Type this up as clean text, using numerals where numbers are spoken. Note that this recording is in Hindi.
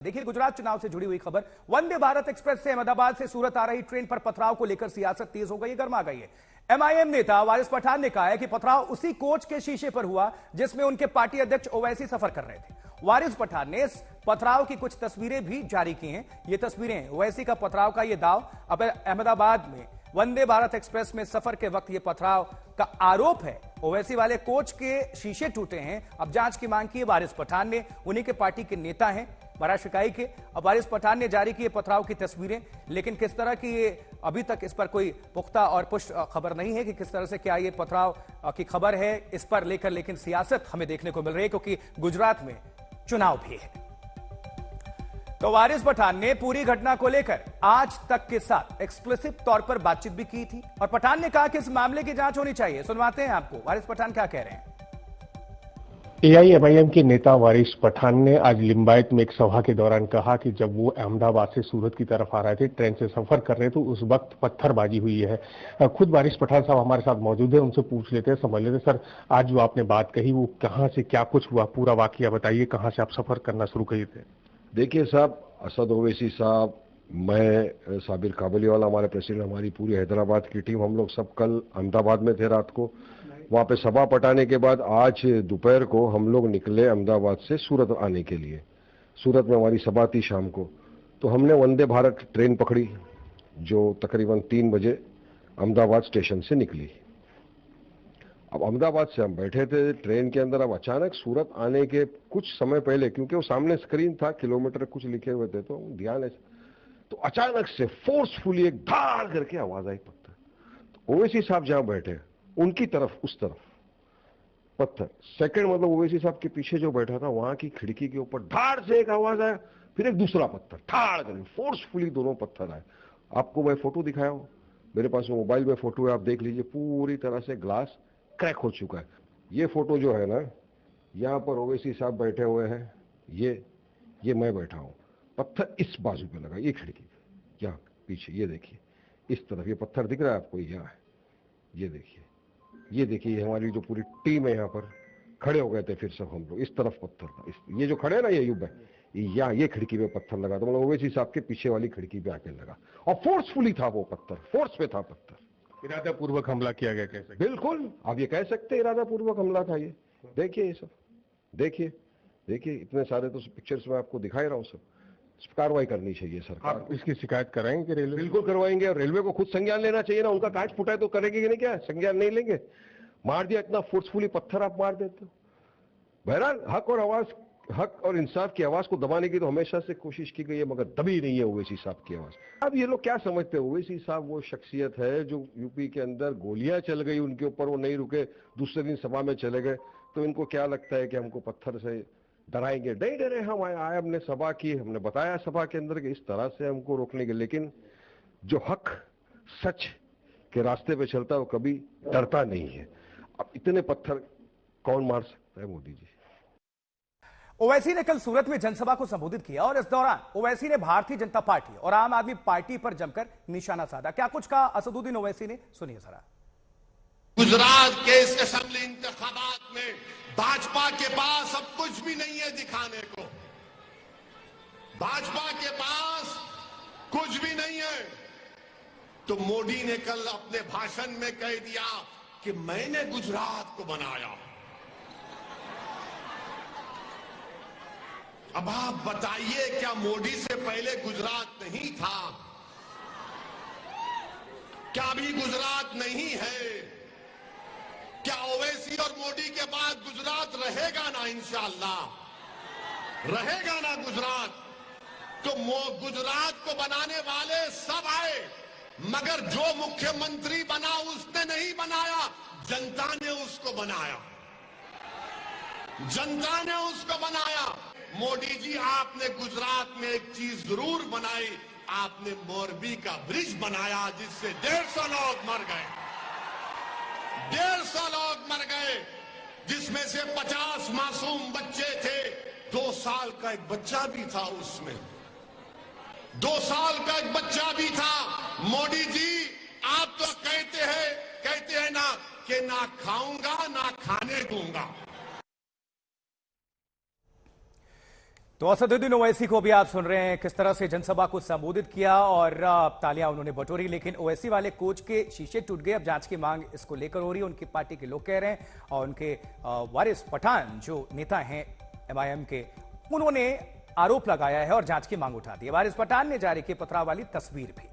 देखिए गुजरात चुनाव से जुड़ी हुई खबर। वंदे भारत एक्सप्रेस से अहमदाबाद से सूरत आ रही ट्रेन पर पथराव को लेकर सियासत तेज हो गई, गर्मा गई है। एमआईएम नेता वारिस पठान ने कहा है कि पथराव उसी कोच के शीशे पर हुआ जिसमें उनके पार्टी अध्यक्ष ओवैसी सफर कर रहे थे। वारिस पठान ने इस पथराव की कुछ तस्वीरें भी जारी की हैं। ये तस्वीरें ओवैसी का पथराव का ये दाव। अब अहमदाबाद में वंदे भारत एक्सप्रेस में सफर के वक्त यह पथराव का आरोप है। ओवैसी वाले कोच के शीशे टूटे हैं। अब जांच की मांग की है वारिस पठान ने, उन्हीं के पार्टी के नेता हैं महाराष्ट्र इकाई के। अब वारिस पठान ने जारी की पथराव की तस्वीरें, लेकिन किस तरह की ये अभी तक इस पर कोई पुख्ता और पुष्ट खबर नहीं है कि किस तरह से क्या ये पथराव की खबर है इस पर लेकर, लेकिन सियासत हमें देखने को मिल रही है क्योंकि गुजरात में चुनाव भी है। तो वारिस पठान ने पूरी घटना को लेकर आज तक के साथ एक्सप्लिसिट तौर पर बातचीत भी की थी और पठान ने कहा कि इस मामले की जांच होनी चाहिए। सुनवाते हैं आपको वारिस पठान क्या कह रहे हैं। एआईएमआईएम के नेता वारिस पठान ने आज लिंबायत में एक सभा के दौरान कहा कि जब वो अहमदाबाद से सूरत की तरफ आ रहे थे, ट्रेन से सफर कर रहे थे, तो उस वक्त पत्थरबाजी हुई है। खुद वारिस पठान साहब हमारे साथ मौजूद है, उनसे पूछ लेते हैं, समझ लेते हैं। सर, आज जो आपने बात कही वो कहाँ से क्या कुछ हुआ, पूरा वाकया बताइए। कहाँ से आप सफर करना शुरू किए थे? देखिए साहब, असद ओवैसी साहब, मैं, साबिर काबलीवाला हमारे प्रेसिडेंट, हमारी पूरी हैदराबाद की टीम, हम लोग सब कल अहमदाबाद में थे रात को। वहाँ पे सभा पटाने के बाद आज दोपहर को हम लोग निकले अहमदाबाद से सूरत आने के लिए। सूरत में हमारी सभा थी शाम को, तो हमने वंदे भारत ट्रेन पकड़ी जो तकरीबन 3 बजे अहमदाबाद स्टेशन से निकली। अब अहमदाबाद से हम बैठे थे ट्रेन के अंदर। अब अचानक सूरत आने के कुछ समय पहले, क्योंकि वो सामने स्क्रीन था, किलोमीटर कुछ लिखे हुए थे, तो ध्यान है, तो अचानक से फोर्सफुली एक धाड़ करके आवाज आई पत्थर। तो ओवैसी साहब जहां बैठे उनकी तरफ, उस तरफ पत्थर। सेकंड मतलब ओवैसी साहब के पीछे जो बैठा था वहां की खिड़की के ऊपर धाड़ से एक आवाज आया, फिर एक दूसरा पत्थर ठाड़ करके फोर्सफुली दोनों पत्थर आए। आपको मैं फोटो दिखाया हूं, मेरे पास मोबाइल में फोटो है, आप देख लीजिए। पूरी तरह से ग्लास क्रैक हो चुका है। ये फोटो जो है ना, यहाँ पर ओवैसी साहब बैठे हुए हैं, ये मैं बैठा हूँ। पत्थर इस बाजू पे लगा, ये खिड़की पे, यहाँ पीछे, ये देखिए इस तरफ ये पत्थर दिख रहा है आपको, यहाँ है, ये देखिए, ये देखिए। हमारी जो पूरी टीम है यहाँ पर खड़े हो गए थे, फिर सब हम लोग। इस तरफ पत्थर था, ये जो खड़े है ना, ये युब है, यहाँ ये खिड़की पे पत्थर लगा, तो मतलब ओवैसी साहब के पीछे वाली खिड़की पे आके लगा और फोर्सफुली था वो पत्थर, फोर्स पे था पत्थर। इरादा पूर्वक हमला किया गया, कह सकते? बिल्कुल, आप ये कह सकते हैं इरादा पूर्वक हमला था ये। देखिए ये सब, देखिए इतने सारे तो पिक्चर्स में आपको दिखा ही रहा हूँ सब। कार्रवाई करनी चाहिए सरकार। आप इसकी शिकायत कराएंगे रेलवे? बिल्कुल करवाएंगे, और रेलवे को खुद संज्ञान लेना चाहिए ना। उनका कांच फूटा है तो करेंगे कि नहीं? क्या संज्ञान नहीं लेंगे? मार दिया, इतना फोर्सफुली पत्थर आप मार देते हो। बहरहाल हक और इंसाफ की आवाज को दबाने की तो हमेशा से कोशिश की गई है, मगर दबी नहीं है ओवैसी साहब की आवाज। अब ये लोग क्या समझते हैं, ओवैसी साहब वो शख्सियत है जो यूपी के अंदर गोलियां चल गई उनके ऊपर, वो नहीं रुके, दूसरे दिन सभा में चले गए, तो इनको क्या लगता है कि हमको पत्थर से डराएंगे? नहीं डरे हम। आए, हमने सभा की, हमने बताया सभा के अंदर कि इस तरह से हमको रोकने के, लेकिन जो हक सच के रास्ते पे चलता है वो कभी डरता नहीं है। अब इतने पत्थर कौन मार सकता है? मोदी जी। ओवैसी ने कल सूरत में जनसभा को संबोधित किया और इस दौरान ओवैसी ने भारतीय जनता पार्टी और आम आदमी पार्टी पर जमकर निशाना साधा। क्या कुछ कहा असदुद्दीन ओवैसी ने, सुनिए जरा। गुजरात के इस असेंबली इंतखाबात में भाजपा के पास अब कुछ भी नहीं है दिखाने को। भाजपा के पास कुछ भी नहीं है। तो मोदी ने कल अपने भाषण में कह दिया कि मैंने गुजरात को बनाया। अब आप बताइए, क्या मोदी से पहले गुजरात नहीं था? क्या अभी गुजरात नहीं है? क्या ओवैसी और मोदी के बाद गुजरात रहेगा ना? इंशाअल्लाह रहेगा ना गुजरात। तो गुजरात को बनाने वाले सब आए, मगर जो मुख्यमंत्री बना उसने नहीं बनाया, जनता ने उसको बनाया। जनता ने उसको बनाया। मोदी जी, आपने गुजरात में एक चीज जरूर बनाई, आपने मोरबी का ब्रिज बनाया जिससे 150 लोग मर गए। 150 लोग मर गए, जिसमें से 50 मासूम बच्चे थे। 2 साल का एक बच्चा भी था उसमें, 2 साल का एक बच्चा भी था। मोदी जी, आप तो कहते हैं ना कि ना खाऊंगा ना खाने दूंगा। तो असदुद्दीन ओवैसी को भी आप सुन रहे हैं किस तरह से जनसभा को संबोधित किया और तालियां उन्होंने बटोरी, लेकिन ओवैसी वाले कोच के शीशे टूट गए। अब जांच की मांग इसको लेकर हो रही है, उनकी पार्टी के लोग कह रहे हैं। और उनके वारिस पठान जो नेता हैं एमआईएम के, उन्होंने आरोप लगाया है और जांच की मांग उठा दी है। वारिस पठान ने जारी की पथराव वाली तस्वीर भी।